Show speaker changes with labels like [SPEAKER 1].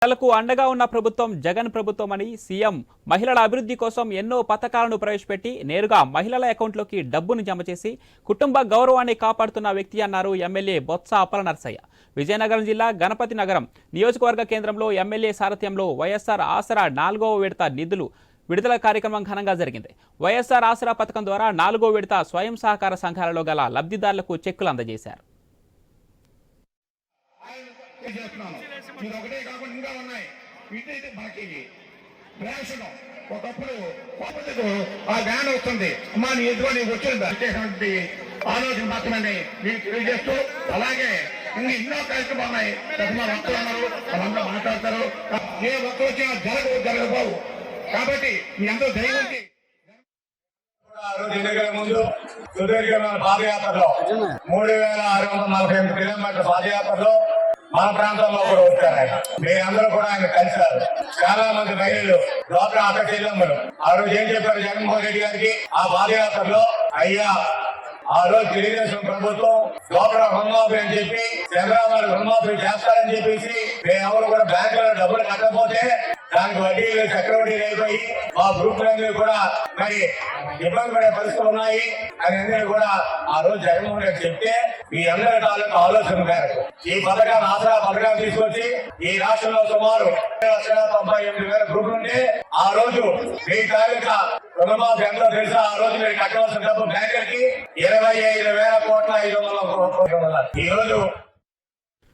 [SPEAKER 1] మహిళలకు అండగా ఉన్న ప్రభుత్వం జగన్ ప్రభుత్వం అని సీఎం మహిళల అభివృద్ధి కోసం ఎన్నో పథకాలను ప్రవేశపెట్టి నేరుగా మహిళల అకౌంట్లోకి డబ్బును జమ చేసి కుటుంబ గౌరవాన్ని కాపాడుతున్న వ్యక్తి అన్నారు ఎమ్మెల్యే బొత్స అప్పలనరసయ్య. విజయనగరం జిల్లా గణపతి నగరం నియోజకవర్గ కేంద్రంలో ఎమ్మెల్యే సారథ్యంలో వైఎస్ఆర్ ఆసరా 4వ విడత నిధులు విడుదల కార్యక్రమం ఘనంగా జరిగింది. వైఎస్ఆర్ ఆసరా పథకం ద్వారా 4వ విడత స్వయం సహకార సంఘాలలో గల లబ్ధిదారులకు చెక్కులు అందజేశారు.
[SPEAKER 2] ఒకప్పుడు ఆ వ్యాన్ వస్తుంది అమ్మా నీ ఎదుగు నీకు వచ్చినటువంటి ఆలోచన మాత్రమే మీకు తెలియజేస్తూ, అలాగే ఇంకా ఎన్నో కార్యక్రమాలు ఉన్నాయి. భక్తులు అన్నారు, వాళ్ళందరూ మాట్లాడతారు. ఏ ఒక్కరు వచ్చినా జరగబోవు. కాబట్టి మీ అందరూ ధైర్యం
[SPEAKER 3] ఎన్నికల ముందు సుదీర్ఘమైన పాదయాత్రలో 3648 కిలోమీటర్ల పాదయాత్రలో మన ప్రాంతంలో కూడా వచ్చారు ఆయన. మీరందరూ కూడా ఆయన కలిశారు. చాలా మంది మహిళలు లోపల అక్క చెల్లెమ్మలు ఆ రోజు ఏం చెప్పారు జగన్మోహన్ రెడ్డి గారికి ఆ పాదయాత్రలో, అయ్యా ఆ రోజు తెలుగుదేశం ప్రభుత్వం లోపల రుణమాఫీ అని చెప్పి చంద్రబాబు రుణమాఫీ చేస్తారని చెప్పేసి మేమెవరు కూడా బ్యాంకులో డబ్బులు కట్టకపోతే దానికి వడ్డీలు చక్రవడ్డీలు అయిపోయి మా గ్రూపులన్నీ కూడా మరి ఇబ్బంది పడే పరిస్థితులు ఉన్నాయి అని అందరూ కూడా ఆ రోజు జగన్మోహన్ రెడ్డి చెప్తే మీ అందరి తాలూకు ఆలోచన మేరకు ఈ పథకాన్ని ఆసరా పథకాన్ని తీసుకొచ్చి ఈ రాష్ట్రంలో సుమారు 1,98,000 గ్రూపులు ఉంటే ఆ రోజు మీ తాలూకా రుణమాఫీ ఎంతో తెలుసా? ఆ రోజు మీరు కట్టవలసిన డబ్బు బ్యాంకులకి 25,000 కోట్ల 500 ఈ రోజు